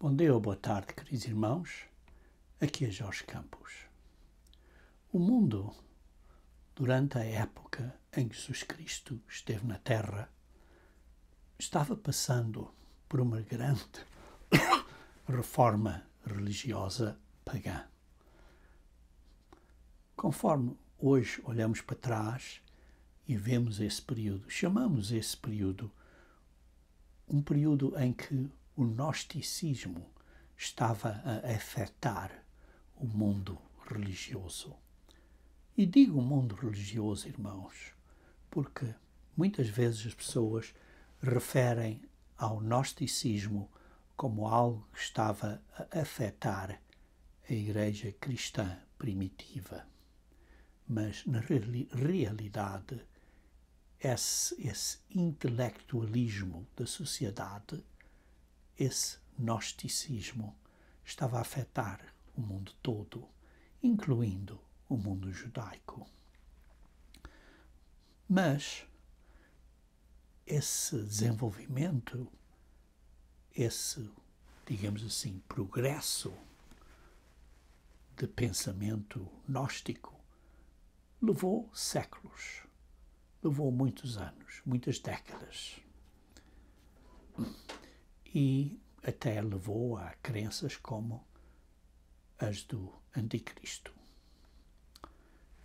Bom dia ou boa tarde, queridos irmãos. Aqui é Jorge Campos. O mundo, durante a época em que Jesus Cristo esteve na Terra, estava passando por uma grande reforma religiosa pagã. Conforme hoje olhamos para trás e vemos esse período, chamamos esse período um período em que o gnosticismo estava a afetar o mundo religioso. E digo mundo religioso, irmãos, porque muitas vezes as pessoas referem ao gnosticismo como algo que estava a afetar a igreja cristã primitiva. Mas, na realidade, esse intelectualismo da sociedade, esse gnosticismo, estava a afetar o mundo todo, incluindo o mundo judaico. Mas esse desenvolvimento, esse, digamos assim, progresso de pensamento gnóstico levou séculos, levou muitos anos, muitas décadas. E até levou a crenças como as do Anticristo.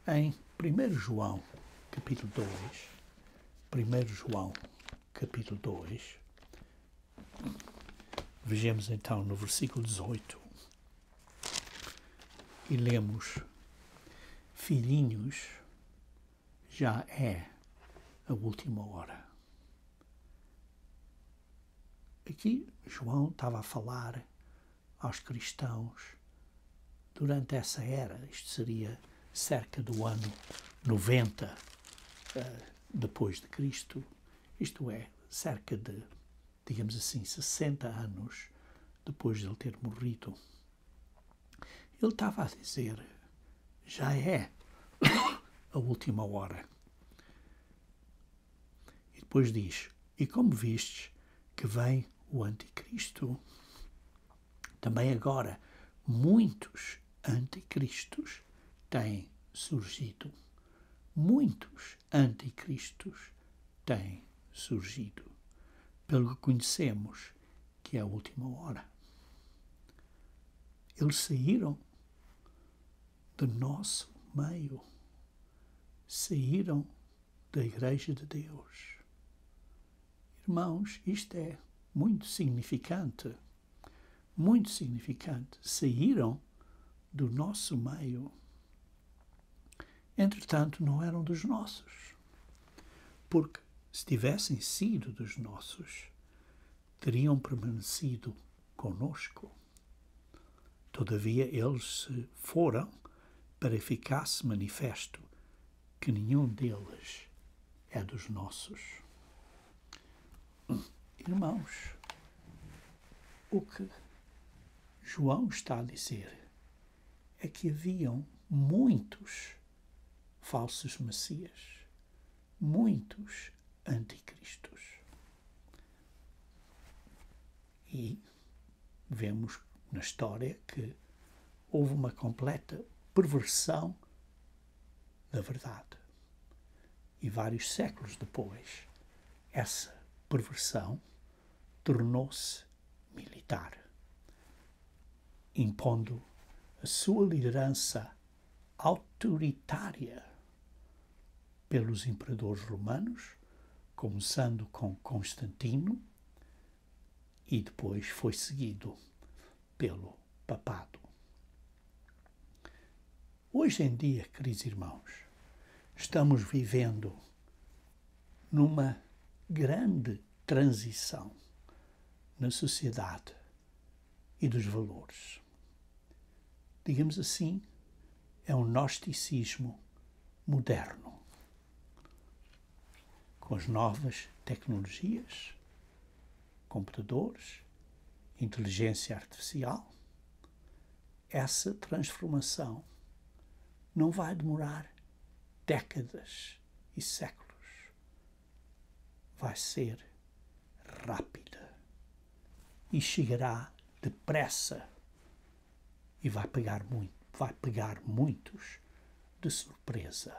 Em 1 João, capítulo 2, 1 João, capítulo 2, vejamos então no versículo 18 e lemos: Filhinhos, já é a última hora. Aqui João estava a falar aos cristãos durante essa era. Isto seria cerca do ano 90 depois de Cristo. Isto é, cerca de, digamos assim, 60 anos depois de ele ter morrido. Ele estava a dizer, já é a última hora. E depois diz, e como vistes que vem o Anticristo, também agora muitos anticristos têm surgido. Muitos anticristos têm surgido, pelo que conhecemos que é a última hora. Eles saíram do nosso meio, saíram da Igreja de Deus. Irmãos, isto é muito significante, muito significante. Saíram do nosso meio. Entretanto, não eram dos nossos, porque se tivessem sido dos nossos, teriam permanecido conosco. Todavia, eles se foram para ficar-se manifesto que nenhum deles é dos nossos. Irmãos, o que João está a dizer é que haviam muitos falsos messias, muitos anticristos. E vemos na história que houve uma completa perversão da verdade. E vários séculos depois, essa perversão tornou-se militar, impondo a sua liderança autoritária pelos imperadores romanos, começando com Constantino, e depois foi seguido pelo papado. Hoje em dia, queridos irmãos, estamos vivendo numa grande transição na sociedade e dos valores. Digamos assim, é um gnosticismo moderno, com as novas tecnologias, computadores, inteligência artificial. Essa transformação não vai demorar décadas e séculos. Vai ser rápida e chegará depressa e vai pegar muitos de surpresa.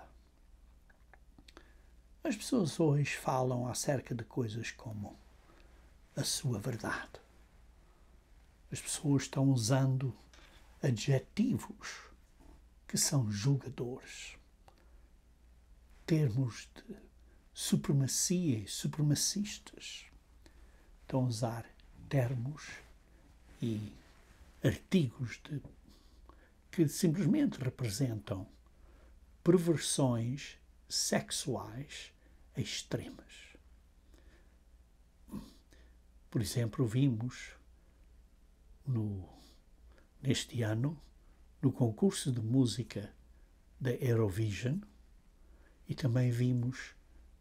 As pessoas hoje falam acerca de coisas como a sua verdade. As pessoas estão usando adjetivos que são julgadores, termos de supremacia e supremacistas. Estão a usar termos e artigos que simplesmente representam perversões sexuais extremas. Por exemplo, vimos neste ano, no concurso de música da Eurovision, e também vimos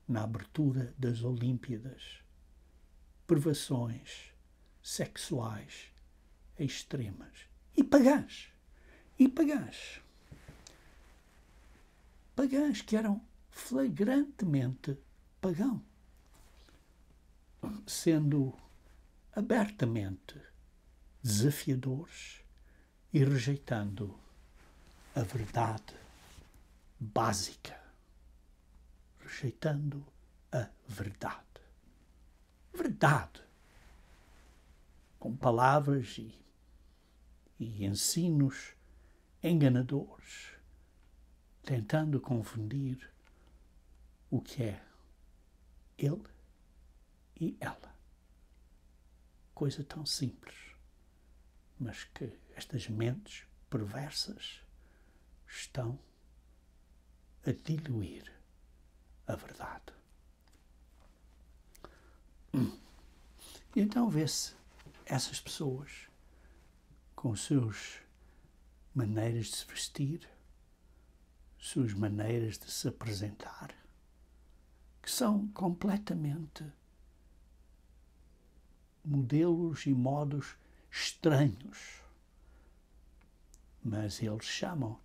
na abertura das Olimpíadas, perversões sexuais extremas e pagãs. Pagãs que eram flagrantemente pagãos, sendo abertamente desafiadores e rejeitando a verdade básica. Rejeitando a verdade. Verdade. Com palavras e ensinos enganadores, tentando confundir o que é ele e ela. Coisa tão simples, mas que estas mentes perversas estão a diluir a verdade. E então vê-se essas pessoas com suas maneiras de se vestir, suas maneiras de se apresentar, que são completamente modelos e modos estranhos. Mas eles chamam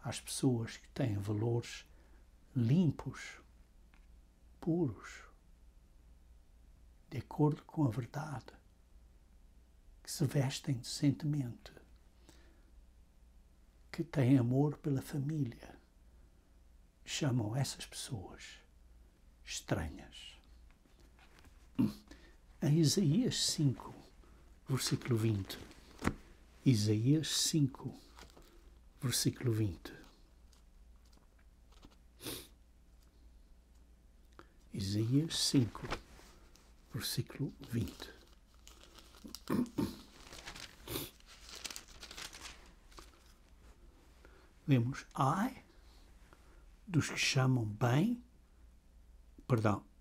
as pessoas que têm valores limpos, puros, de acordo com a verdade, que se vestem decentemente, que têm amor pela família, chamam essas pessoas estranhas. Em Isaías 5, versículo 20. Isaías 5, versículo 20. Isaías 5, versículo 20. Vemos, ai dos que chamam bem,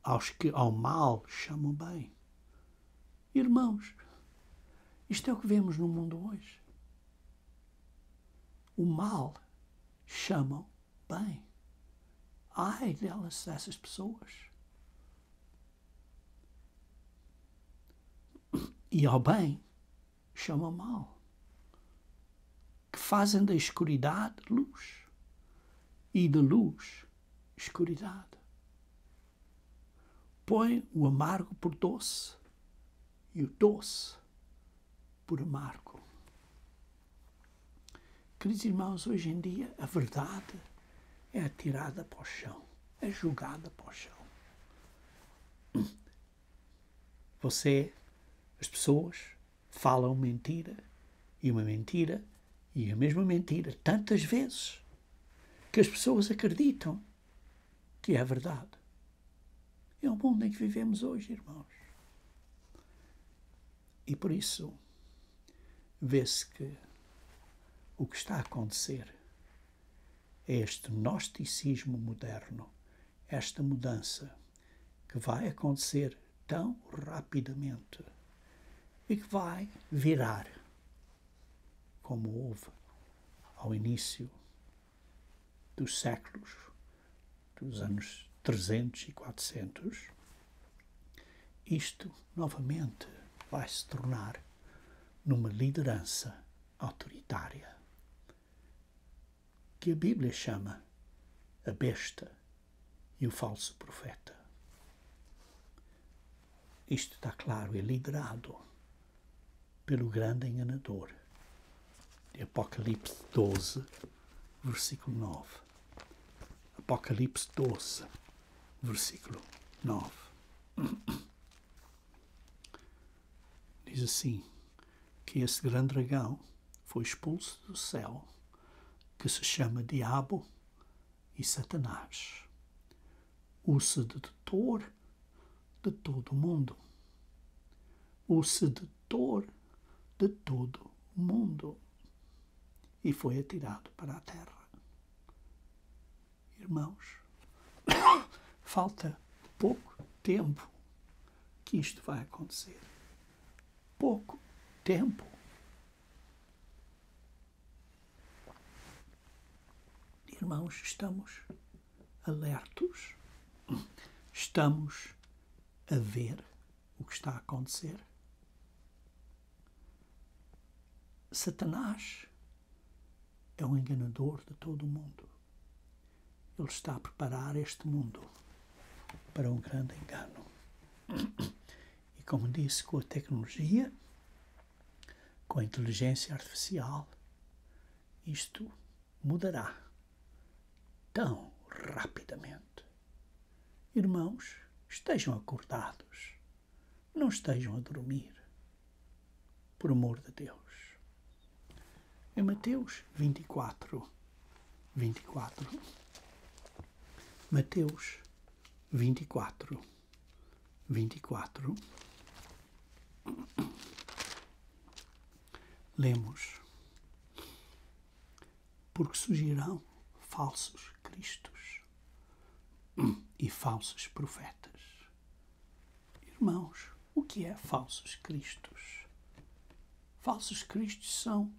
aos que ao mal chamam bem. Irmãos, isto é o que vemos no mundo hoje. O mal chamam bem. Ai delas, essas pessoas. E ao bem chamam mal. Que fazem da escuridade luz e da luz escuridade. Põe o amargo por doce e o doce por amargo. Queridos irmãos, hoje em dia a verdade é atirada para o chão, é jogada para o chão. As pessoas falam mentira e uma mentira e a mesma mentira tantas vezes que as pessoas acreditam que é verdade. É o mundo em que vivemos hoje, irmãos. E por isso vê-se que o que está a acontecer é este gnosticismo moderno, esta mudança que vai acontecer tão rapidamente e que vai virar, como houve ao início dos séculos, dos anos 300 e 400, isto novamente vai se tornar numa liderança autoritária, que a Bíblia chama a besta e o falso profeta. Isto está claro, é liderado pelo grande enganador. De Apocalipse 12, versículo 9. Apocalipse 12, versículo 9. Diz assim, que esse grande dragão foi expulso do céu, que se chama Diabo e Satanás, o sedutor de todo o mundo. O sedutor de todo o mundo. E foi atirado para a terra. Irmãos, falta pouco tempo que isto vai acontecer. Pouco tempo. Irmãos, estamos alertos. Estamos a ver o que está a acontecer. Satanás é um enganador de todo o mundo. Ele está a preparar este mundo para um grande engano. E como disse, com a tecnologia, com a inteligência artificial, isto mudará tão rapidamente. Irmãos, estejam acordados, não estejam a dormir, por amor de Deus. Em Mateus 24, Mateus 24, lemos, porque surgirão falsos cristos e falsos profetas. Irmãos, o que é falsos cristos? Falsos cristos são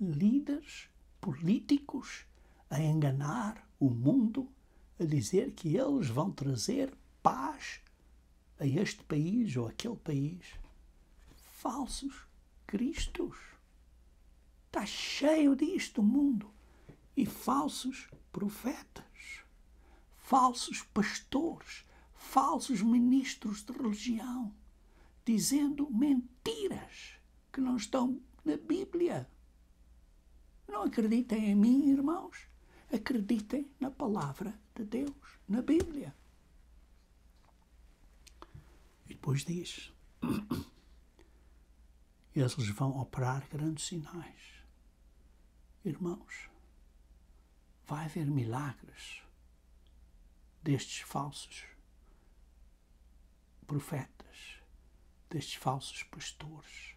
líderes políticos a enganar o mundo, a dizer que eles vão trazer paz a este país ou aquele país. Falsos cristos. Está cheio disto o mundo. E falsos profetas, falsos pastores, falsos ministros de religião, dizendo mentiras que não estão na Bíblia. Não acreditem em mim, irmãos. Acreditem na palavra de Deus, na Bíblia. E depois diz, eles vão operar grandes sinais. Irmãos, vai haver milagres destes falsos profetas, destes falsos pastores,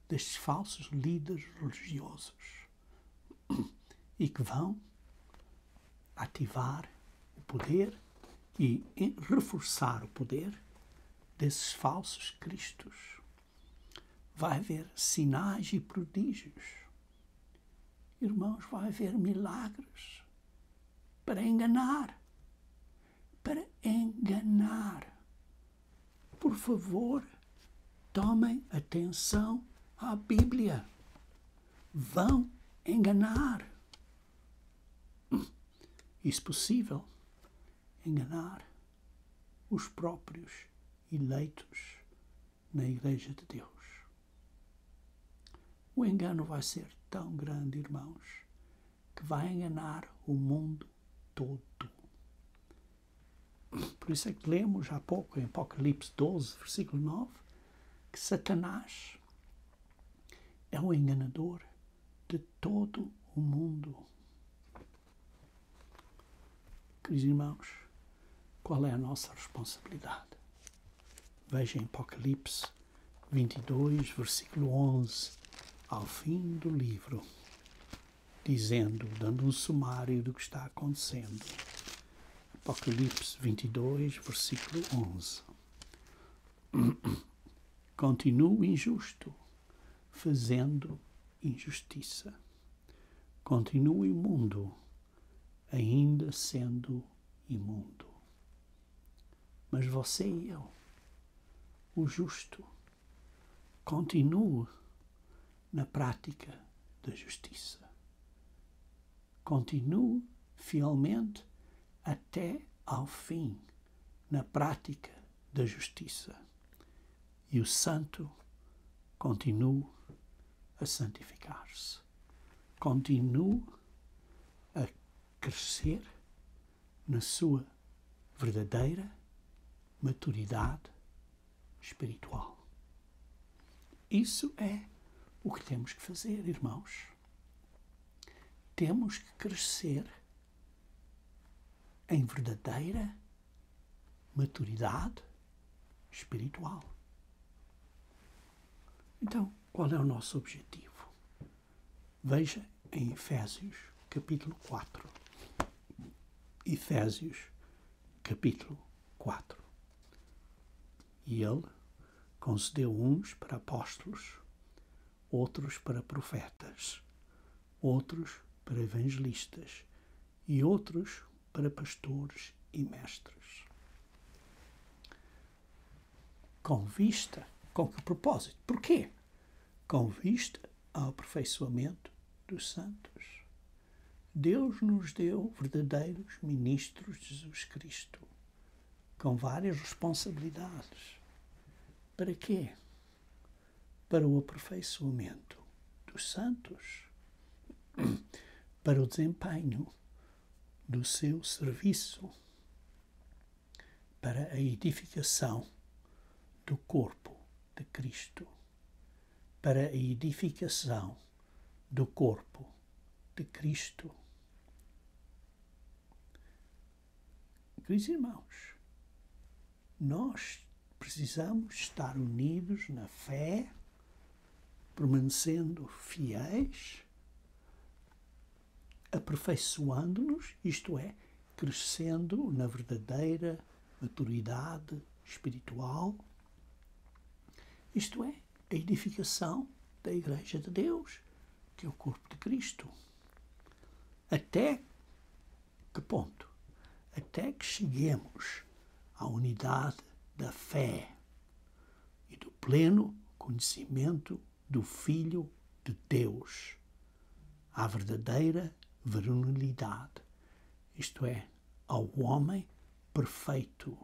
destes falsos líderes religiosos e que vão ativar o poder e reforçar o poder desses falsos cristos. Vai haver sinais e prodígios. Irmãos, vai haver milagres para enganar. Para enganar. Por favor, tomem atenção à Bíblia. Vão enganar. E, se possível, enganar os próprios eleitos na Igreja de Deus. O engano vai ser tão grande, irmãos, que vai enganar o mundo todo. Por isso é que lemos há pouco em Apocalipse 12, versículo 9, que Satanás é o enganador de todo o mundo. Queridos irmãos, qual é a nossa responsabilidade? Veja em Apocalipse 22, versículo 11, ao fim do livro, dizendo, dando um sumário do que está acontecendo. Apocalipse 22, versículo 11. Continua o injusto, fazendo injustiça. Continua o imundo, ainda sendo imundo. Mas você e eu, o justo, continua na prática da justiça. Continue fielmente até ao fim na prática da justiça. E o santo continue a santificar-se. Continue a crescer na sua verdadeira maturidade espiritual. Isso é o que temos que fazer, irmãos. Temos que crescer em verdadeira maturidade espiritual. Então, qual é o nosso objetivo? Veja em Efésios, capítulo 4. Efésios, capítulo 4. E ele concedeu uns para apóstolos, outros para profetas, outros para evangelistas e outros para pastores e mestres. Com que propósito? Porquê? Com vista ao aperfeiçoamento dos santos. Deus nos deu verdadeiros ministros de Jesus Cristo, com várias responsabilidades. Para quê? Para o aperfeiçoamento dos santos, para o desempenho do seu serviço, para a edificação do corpo de Cristo, para a edificação do corpo de Cristo. Queridos irmãos, nós precisamos estar unidos na fé, permanecendo fiéis, aperfeiçoando-nos, isto é, crescendo na verdadeira maturidade espiritual, isto é, a edificação da Igreja de Deus, que é o corpo de Cristo. Até que ponto? Até que cheguemos à unidade da fé e do pleno conhecimento do Filho de Deus, à verdadeira varonilidade, isto é, ao homem perfeito,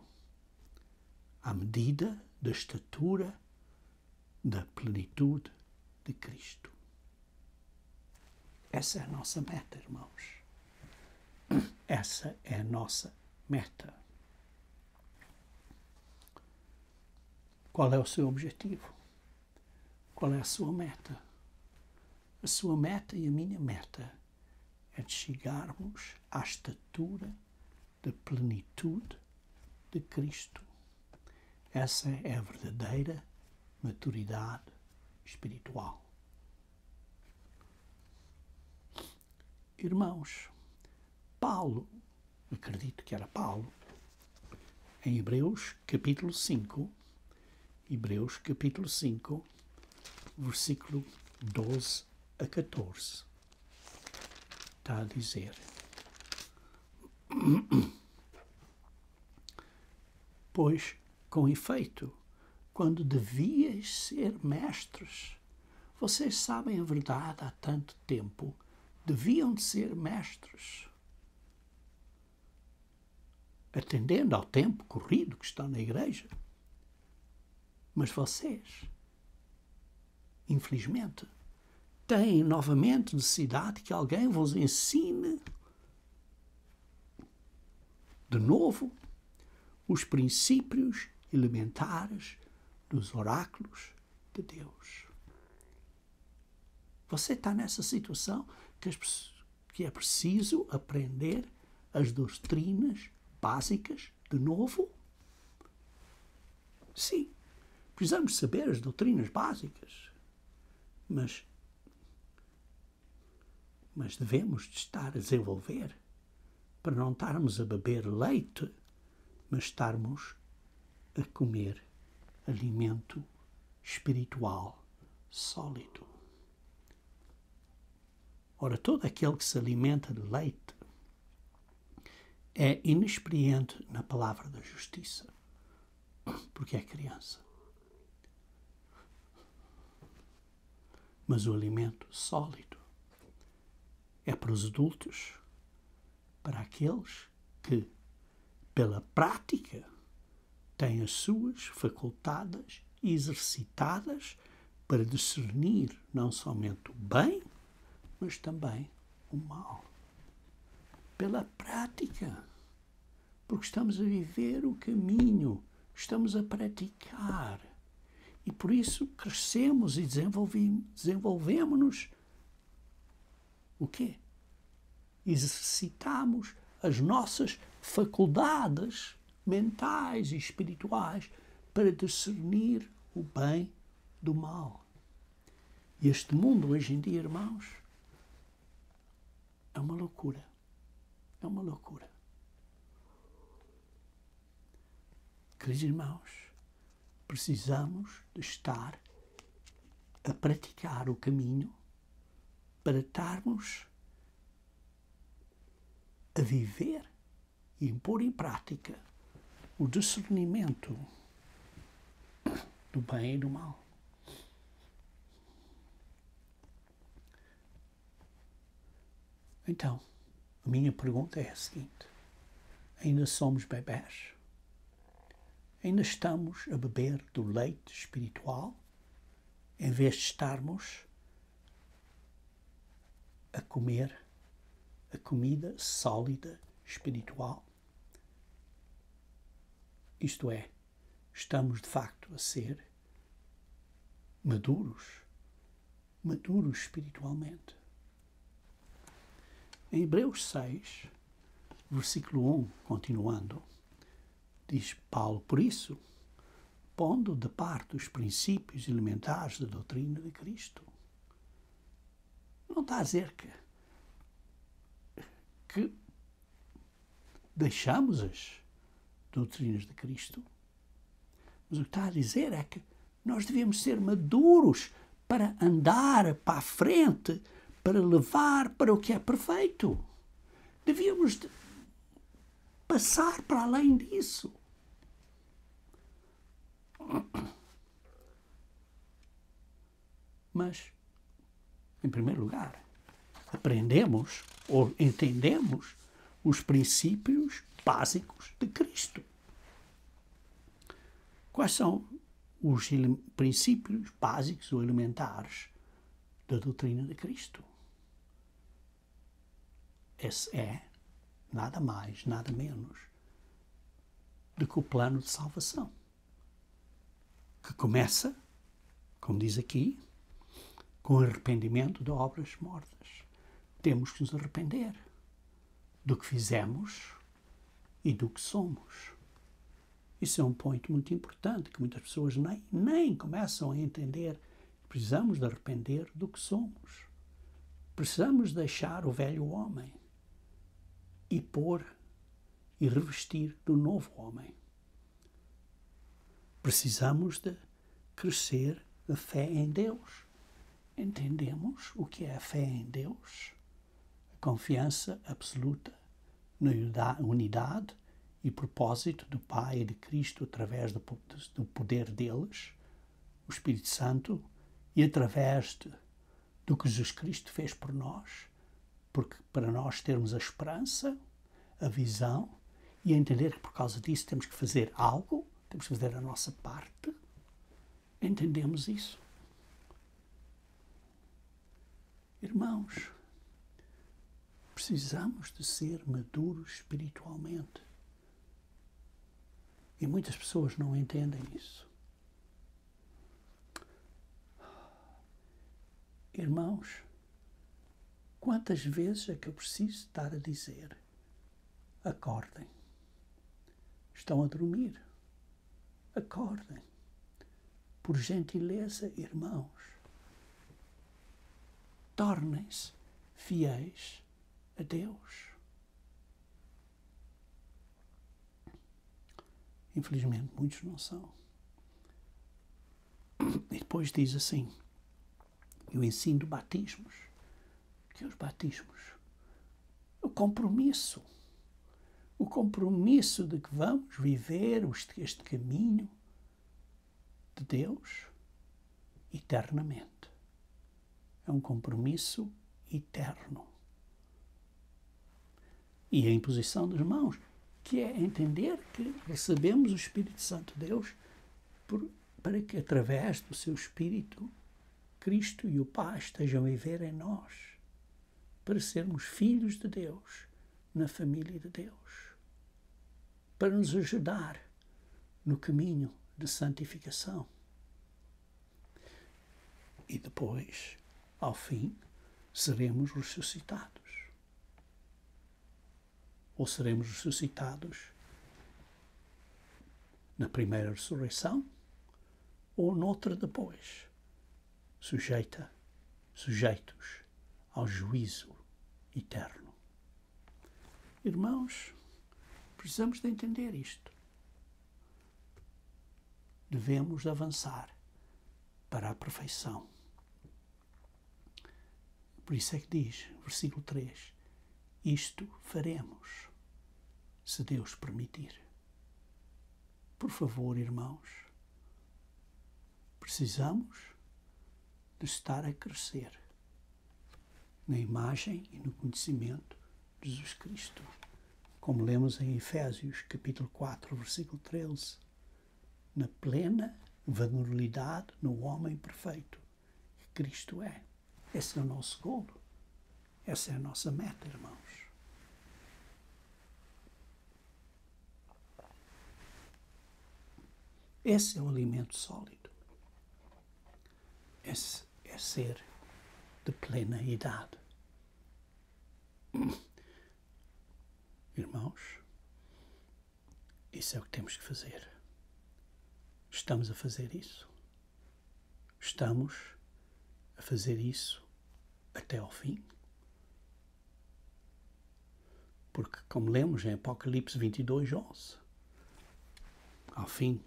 à medida da estatura da plenitude de Cristo. Essa é a nossa meta, irmãos. Essa é a nossa meta. Qual é o seu objetivo? Qual é a sua meta? A sua meta e a minha meta é de chegarmos à estatura da plenitude de Cristo. Essa é a verdadeira maturidade espiritual. Irmãos, Paulo, acredito que era Paulo, em Hebreus capítulo 5, versículo 12 a 14, está a dizer: pois, com efeito, quando devias ser mestres, vocês sabem a verdade há tanto tempo, deviam de ser mestres, atendendo ao tempo corrido que estão na igreja. Mas vocês, infelizmente, têm novamente necessidade que alguém vos ensine de novo os princípios elementares dos oráculos de Deus. Você está nessa situação que é preciso aprender as doutrinas básicas de novo? Sim, precisamos saber as doutrinas básicas, mas devemos de estar a desenvolver para não estarmos a beber leite, mas estarmos a comer alimento espiritual sólido. Ora, todo aquele que se alimenta de leite é inexperiente na palavra da justiça, porque é criança. Mas o alimento sólido é para os adultos, para aqueles que, pela prática, têm as suas faculdades exercitadas para discernir não somente o bem, mas também o mal. Pela prática. Porque estamos a viver o caminho, estamos a praticar. E por isso crescemos e desenvolvemos-nos. O quê? Exercitamos as nossas faculdades mentais e espirituais para discernir o bem do mal. E este mundo hoje em dia, irmãos, é uma loucura. É uma loucura. Queridos irmãos, precisamos de estar a praticar o caminho para estarmos a viver e pôr em prática o discernimento do bem e do mal. Então, a minha pergunta é a seguinte: ainda somos bebés? Ainda estamos a beber do leite espiritual, em vez de estarmos a comer a comida sólida espiritual? Isto é, estamos de facto a ser maduros espiritualmente. Em Hebreus 6, versículo 1, continuando, diz Paulo: por isso, pondo de parte os princípios elementares da doutrina de Cristo. Não está a dizer que deixamos as doutrinas de Cristo, mas o que está a dizer é que nós devemos ser maduros para andar para a frente, para levar para o que é perfeito. Devíamos passar para além disso. Mas, em primeiro lugar, aprendemos ou entendemos os princípios básicos de Cristo. Quais são os princípios básicos ou elementares da doutrina de Cristo? Esse é nada mais, nada menos do que o plano de salvação, que começa, como diz aqui, com arrependimento de obras mortas. Temos que nos arrepender do que fizemos e do que somos. Isso é um ponto muito importante, que muitas pessoas nem começam a entender. Precisamos de arrepender do que somos. Precisamos deixar o velho homem e pôr e revestir do novo homem. Precisamos de crescer a fé em Deus. Entendemos o que é a fé em Deus? A confiança absoluta na unidade e propósito do Pai e de Cristo através do poder deles, o Espírito Santo, e através do que Jesus Cristo fez por nós, porque para nós termos a esperança, a visão e entender que por causa disso temos que fazer algo, temos que fazer a nossa parte. Entendemos isso? Irmãos, precisamos de ser maduros espiritualmente. E muitas pessoas não entendem isso. Irmãos, quantas vezes é que eu preciso estar a dizer: acordem, estão a dormir, acordem, por gentileza, irmãos, tornem-se fiéis a Deus. Infelizmente, muitos não são. E depois diz assim, eu ensino batismos. O que é os batismos? O compromisso de que vamos viver este caminho de Deus eternamente. É um compromisso eterno. E a imposição das mãos, que é entender que recebemos o Espírito Santo de Deus para que, através do seu Espírito, Cristo e o Pai estejam a viver em nós, para sermos filhos de Deus, na família de Deus, para nos ajudar no caminho de santificação. E depois, ao fim, seremos ressuscitados. Ou seremos ressuscitados na primeira ressurreição, ou noutra depois, sujeitos ao juízo eterno. Irmãos, precisamos de entender isto. Devemos avançar para a perfeição. Por isso é que diz, versículo 3, isto faremos, se Deus permitir. Por favor, irmãos, precisamos de estar a crescer na imagem e no conhecimento de Jesus Cristo. Como lemos em Efésios, capítulo 4, versículo 13, na plena varonilidade no homem perfeito que Cristo é. Esse é o nosso golo. Essa é a nossa meta, irmãos. Esse é o alimento sólido. Esse é ser de plena idade. Irmãos, isso é o que temos que fazer. Estamos a fazer isso. Estamos a fazer isso até ao fim. Porque, como lemos em Apocalipse 22:11, ao fim,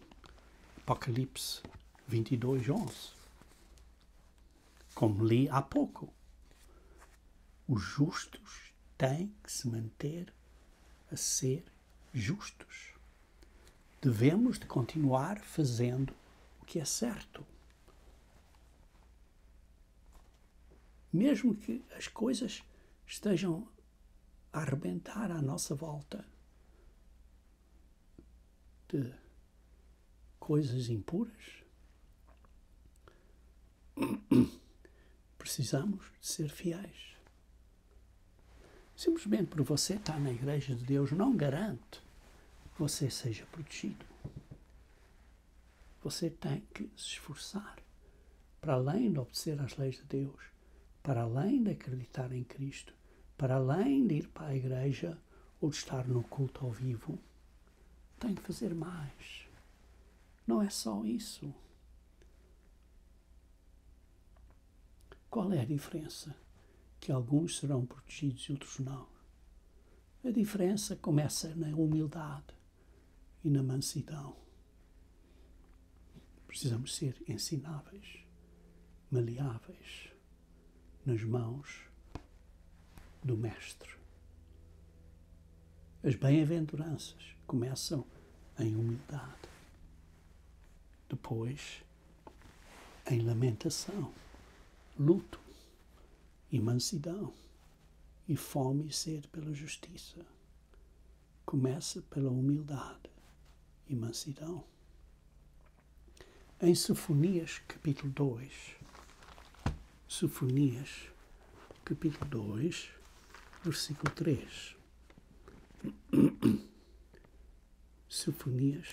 Apocalipse 22:11, como li há pouco, os justos têm que se manter a ser justos. Devemos de continuar fazendo o que é certo. Mesmo que as coisas estejam a arrebentar à nossa volta de coisas impuras, precisamos de ser fiéis. Simplesmente por você estar na Igreja de Deus não garante que você seja protegido. Você tem que se esforçar para além de obedecer às leis de Deus, para além de acreditar em Cristo, para além de ir para a igreja ou de estar no culto ao vivo. Tem que fazer mais. Não é só isso. Qual é a diferença? Que alguns serão protegidos e outros não. A diferença começa na humildade e na mansidão. Precisamos ser ensináveis, maleáveis nas mãos do Mestre. As bem-aventuranças começam em humildade, depois em lamentação, luto e mansidão, e fome e sede pela justiça. Começa pela humildade e mansidão. Em Sofonias, capítulo 2, Sofonias, capítulo 2, versículo 3. Sofonias,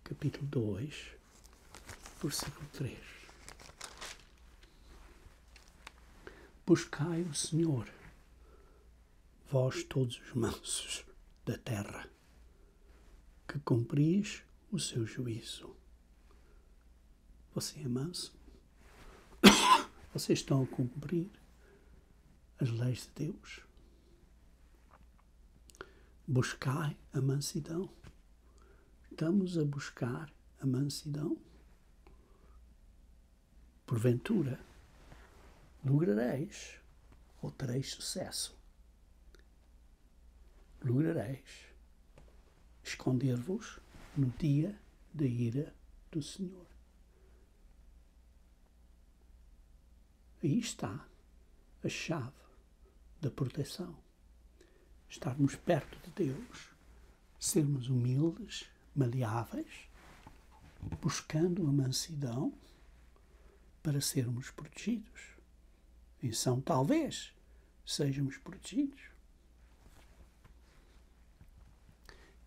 capítulo 2, versículo 3. Buscai o Senhor, vós todos os mansos da terra, que cumpris o seu juízo. Você é manso? Vocês estão a cumprir as leis de Deus? Buscai a mansidão. Estamos a buscar a mansidão? Porventura, lograreis ou tereis sucesso. Lograreis esconder-vos no dia da ira do Senhor. Aí está a chave da proteção. Estarmos perto de Deus, sermos humildes, maleáveis, buscando a mansidão para sermos protegidos. Então, talvez, sejamos protegidos.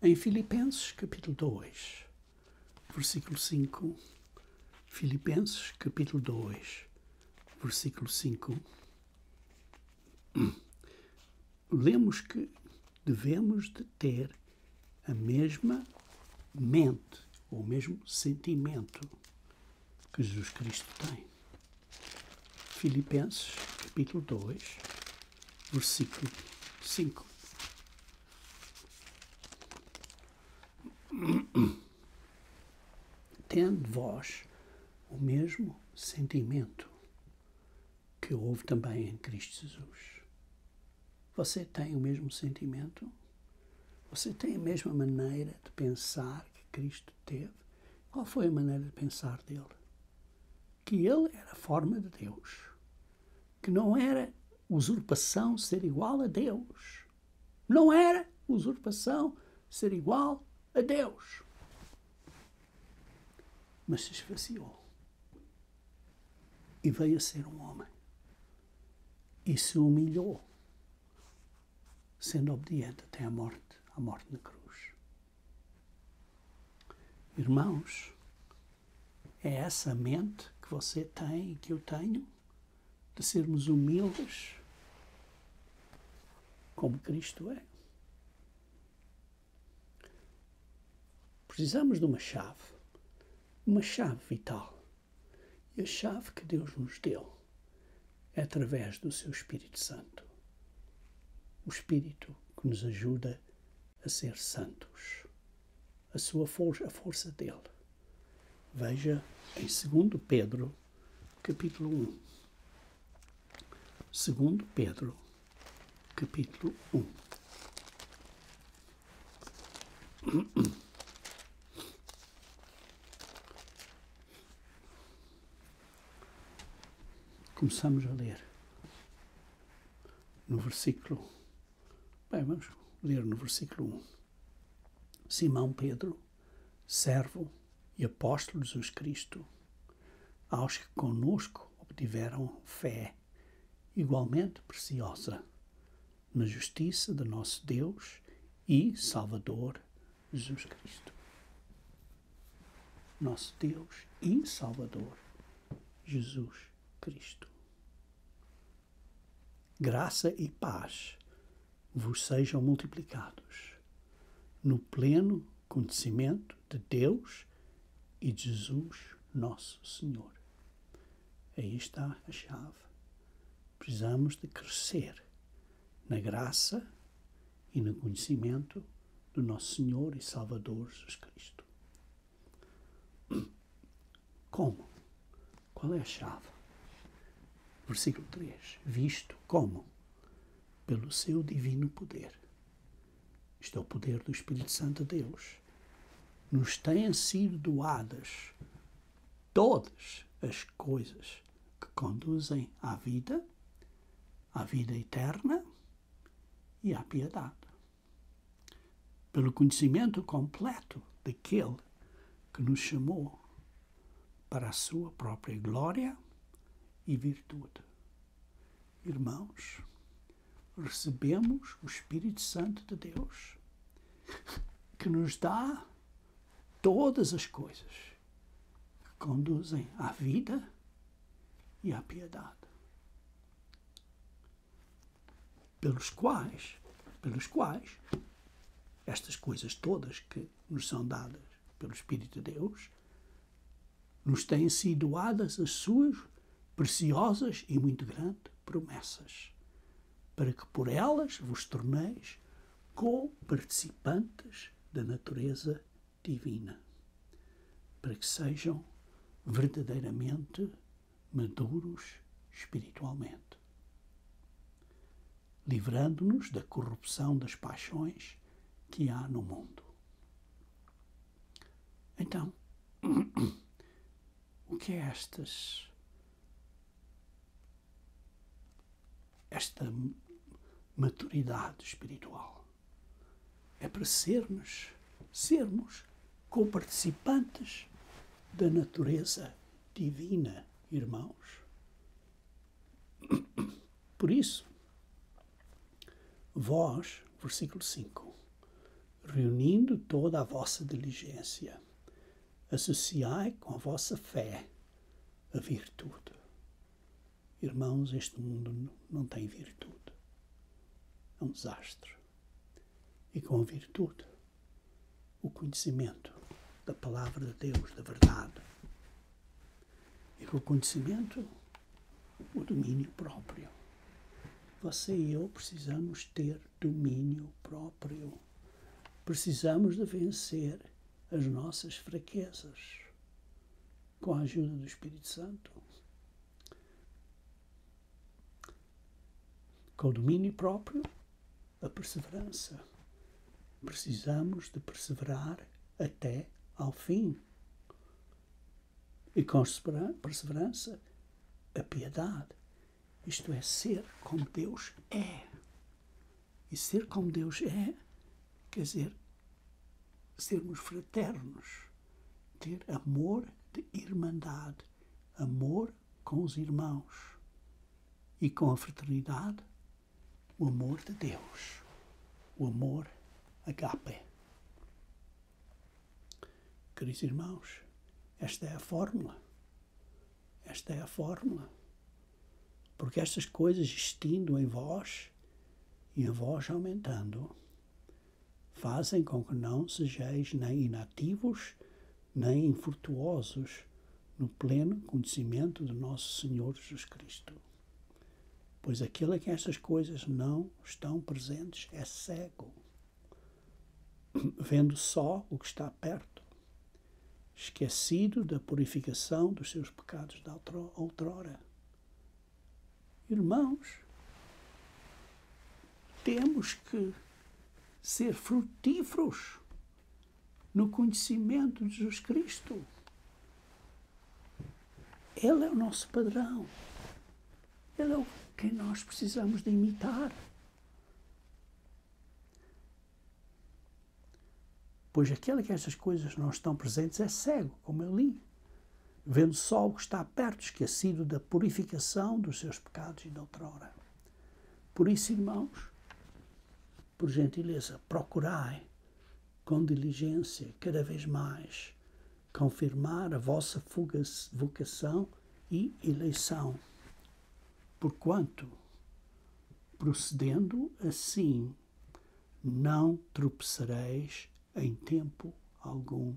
Em Filipenses, capítulo 2, versículo 5, Filipenses, capítulo 2, versículo 5, lemos que devemos de ter a mesma mente, ou o mesmo sentimento que Jesus Cristo tem. Filipenses, capítulo 2, versículo 5. Tende vós o mesmo sentimento que houve também em Cristo Jesus. Você tem o mesmo sentimento? Você tem a mesma maneira de pensar que Cristo teve? Qual foi a maneira de pensar dele? Que ele era a forma de Deus. Que não era usurpação ser igual a Deus. Não era usurpação ser igual a Deus. Mas se esvaziou. E veio a ser um homem. E se humilhou, sendo obediente até à morte na cruz. Irmãos, é essa mente que você tem e que eu tenho, de sermos humildes como Cristo é. Precisamos de uma chave vital. E a chave que Deus nos deu é através do seu Espírito Santo. O Espírito que nos ajuda a ser santos. A força dele. Veja em 2 Pedro, capítulo 1. 2 Pedro, capítulo 1. Começamos a ler no versículo... vamos ler no versículo 1. Simão Pedro, servo e apóstolo de Jesus Cristo, aos que conosco obtiveram fé igualmente preciosa na justiça de nosso Deus e Salvador Jesus Cristo. Nosso Deus e Salvador Jesus Cristo. Graça e paz vos sejam multiplicados no pleno conhecimento de Deus e de Jesus, nosso Senhor. Aí está a chave. Precisamos de crescer na graça e no conhecimento do nosso Senhor e Salvador Jesus Cristo. Como? Qual é a chave? Versículo 3. Visto como? Pelo seu divino poder. Isto é o poder do Espírito Santo de Deus. Nos têm sido doadas todas as coisas que conduzem à vida eterna e à piedade. Pelo conhecimento completo daquele que nos chamou para a sua própria glória e virtude. Irmãos, recebemos o Espírito Santo de Deus, que nos dá todas as coisas que conduzem à vida e à piedade, pelos quais estas coisas todas que nos são dadas pelo Espírito de Deus, nos têm sido dadas as suas preciosas e muito grandes promessas, para que por elas vos torneis co-participantes da natureza divina, para que sejam verdadeiramente maduros espiritualmente, livrando-nos da corrupção das paixões que há no mundo. Então, o que é esta maturidade espiritual? É para sermos co-participantes da natureza divina, irmãos. Por isso, vós, versículo 5, reunindo toda a vossa diligência, associai com a vossa fé a virtude. Irmãos, este mundo não tem virtude. É um desastre. E com a virtude, o conhecimento da palavra de Deus, da verdade. E com o conhecimento, o domínio próprio. Você e eu precisamos ter domínio próprio. Precisamos de vencer as nossas fraquezas com a ajuda do Espírito Santo. Com o domínio próprio, a perseverança. Precisamos de perseverar até ao fim. E com perseverança, a piedade. Isto é, ser como Deus é. E ser como Deus é, quer dizer, sermos fraternos, ter amor de irmandade, amor com os irmãos e com a fraternidade, o amor de Deus, o amor agape. Queridos irmãos, esta é a fórmula. Esta é a fórmula. Porque estas coisas existindo em vós e em vós aumentando, fazem com que não sejais nem inativos, nem infrutuosos no pleno conhecimento do nosso Senhor Jesus Cristo. Pois aquele a quem estas coisas não estão presentes é cego, vendo só o que está perto, esquecido da purificação dos seus pecados da outrora. Irmãos, temos que ser frutíferos no conhecimento de Jesus Cristo. Ele é o nosso padrão. Ele é quem nós precisamos de imitar. Pois aquele que estas coisas não estão presentes é cego, como eu li, vendo só o que está perto, esquecido da purificação dos seus pecados e da outrora. Por isso, irmãos, por gentileza, procurai com diligência, cada vez mais, confirmar a vossa vocação e eleição. Porquanto, procedendo assim, não tropeçareis em tempo algum.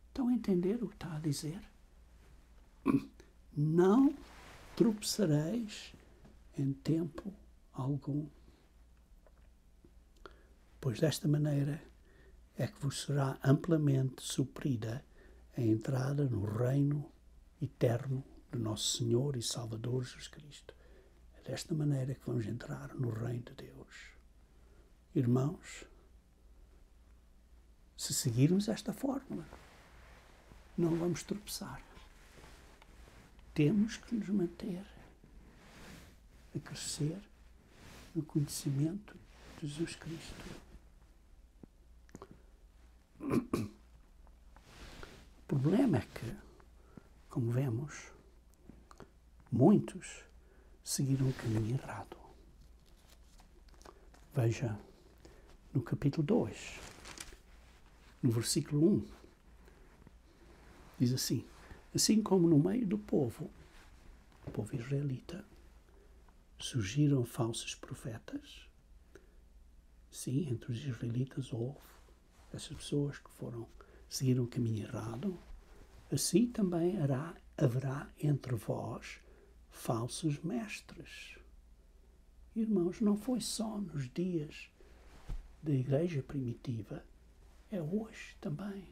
Estão a entender o que está a dizer? Não tropeçareis em tempo algum. Pois desta maneira é que vos será amplamente suprida a entrada no reino eterno do nosso Senhor e Salvador Jesus Cristo. É desta maneira que vamos entrar no reino de Deus. Irmãos, se seguirmos esta fórmula, não vamos tropeçar. Temos que nos manter a crescer no conhecimento de Jesus Cristo. O problema é que, como vemos, muitos seguiram o caminho errado. Veja no capítulo 2, no versículo 1, diz assim: assim como no meio do povo israelita, surgiram falsos profetas. Sim, entre os israelitas houve essas pessoas que seguiram o caminho errado. Assim também haverá entre vós falsos mestres. Irmãos, não foi só nos dias da igreja primitiva, é hoje também.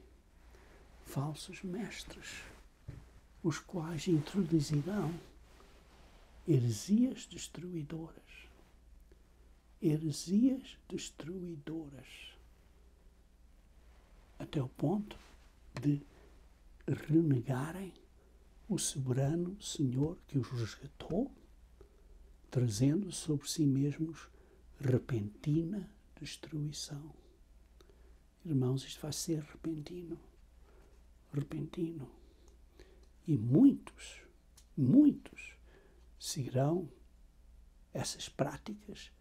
Falsos mestres, os quais introduzirão heresias destruidoras. Heresias destruidoras. Até o ponto de renegarem o soberano Senhor que os resgatou, trazendo sobre si mesmos repentina destruição. Irmãos, isto vai ser repentino. Repentino. E muitos seguirão essas práticas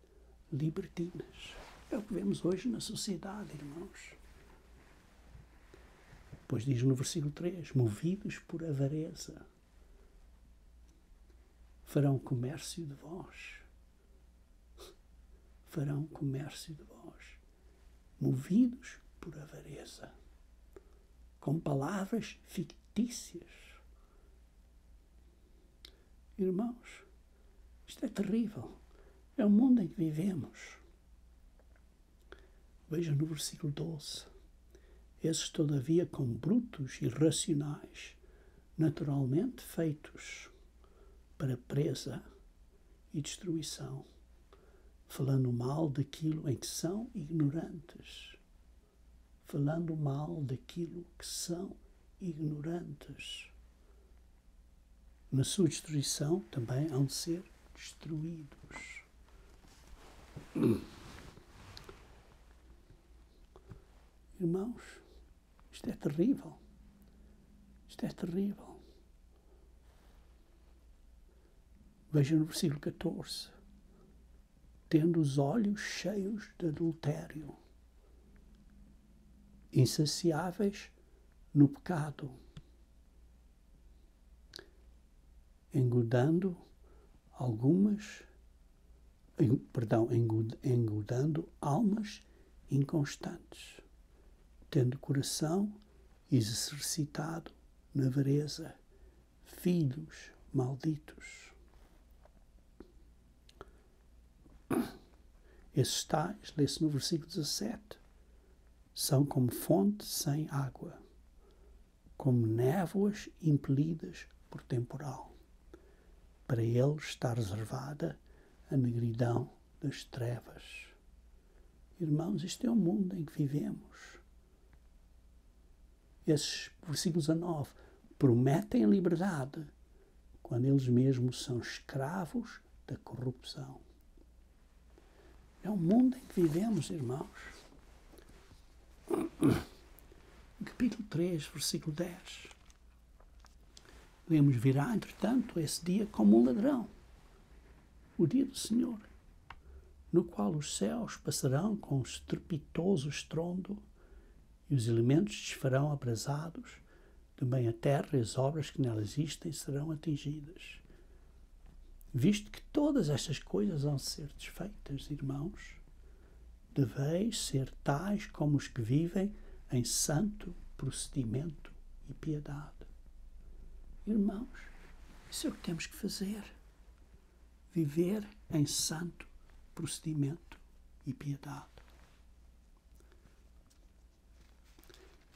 libertinas. É o que vemos hoje na sociedade, irmãos. Depois diz no versículo 3, movidos por avareza, farão comércio de vós. Farão comércio de vós. Movidos por avareza. Com palavras fictícias. Irmãos, isto é terrível. É o mundo em que vivemos. Veja no versículo 12. Esses, todavia, como brutos e irracionais, naturalmente feitos para presa e destruição, falando mal daquilo em que são ignorantes. Falando mal daquilo que são ignorantes. Na sua destruição também hão de ser destruídos. Irmãos, isto é terrível. Isto é terrível. Veja no versículo 14. Tendo os olhos cheios de adultério, insaciáveis no pecado, engodando almas inconstantes, tendo coração exercitado na avareza, filhos malditos. Esses tais, lê-se no versículo 17, são como fonte sem água, como névoas impelidas por temporal. Para eles está reservada a negridão das trevas. Irmãos, isto é o mundo em que vivemos. Esses versículos 19 prometem a liberdade quando eles mesmos são escravos da corrupção. É o mundo em que vivemos, irmãos. Capítulo 3, versículo 10. Lemos, virá, entretanto, esse dia como um ladrão, o dia do Senhor, no qual os céus passarão com estrepitoso estrondo e os elementos desfarão abrasados, também a terra e as obras que nela existem serão atingidas. Visto que todas estas coisas vão ser desfeitas, irmãos, deveis ser tais como os que vivem em santo procedimento e piedade. Irmãos, isso é o que temos que fazer. Viver em santo procedimento e piedade.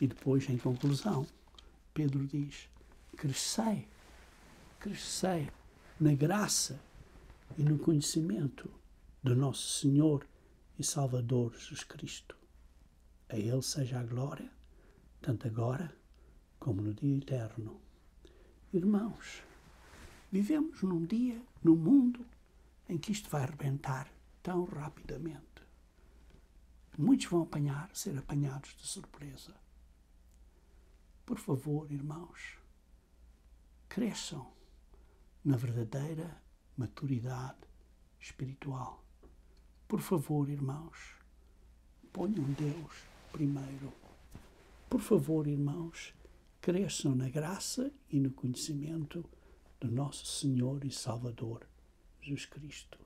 E depois, em conclusão, Pedro diz, crescei na graça e no conhecimento do nosso Senhor e Salvador Jesus Cristo. A Ele seja a glória, tanto agora como no dia eterno. Irmãos, vivemos num dia, num mundo, em que isto vai arrebentar tão rapidamente. Muitos vão ser apanhados de surpresa. Por favor, irmãos, cresçam na verdadeira maturidade espiritual. Por favor, irmãos, ponham Deus primeiro. Por favor, irmãos, cresçam na graça e no conhecimento do nosso Senhor e Salvador, Jesus Cristo.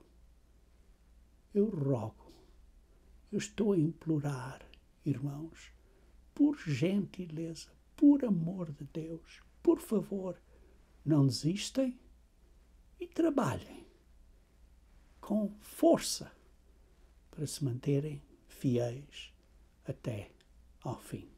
Eu rogo, eu estou a implorar, irmãos, por gentileza, por amor de Deus, por favor, não desistem e trabalhem com força para se manterem fiéis até ao fim.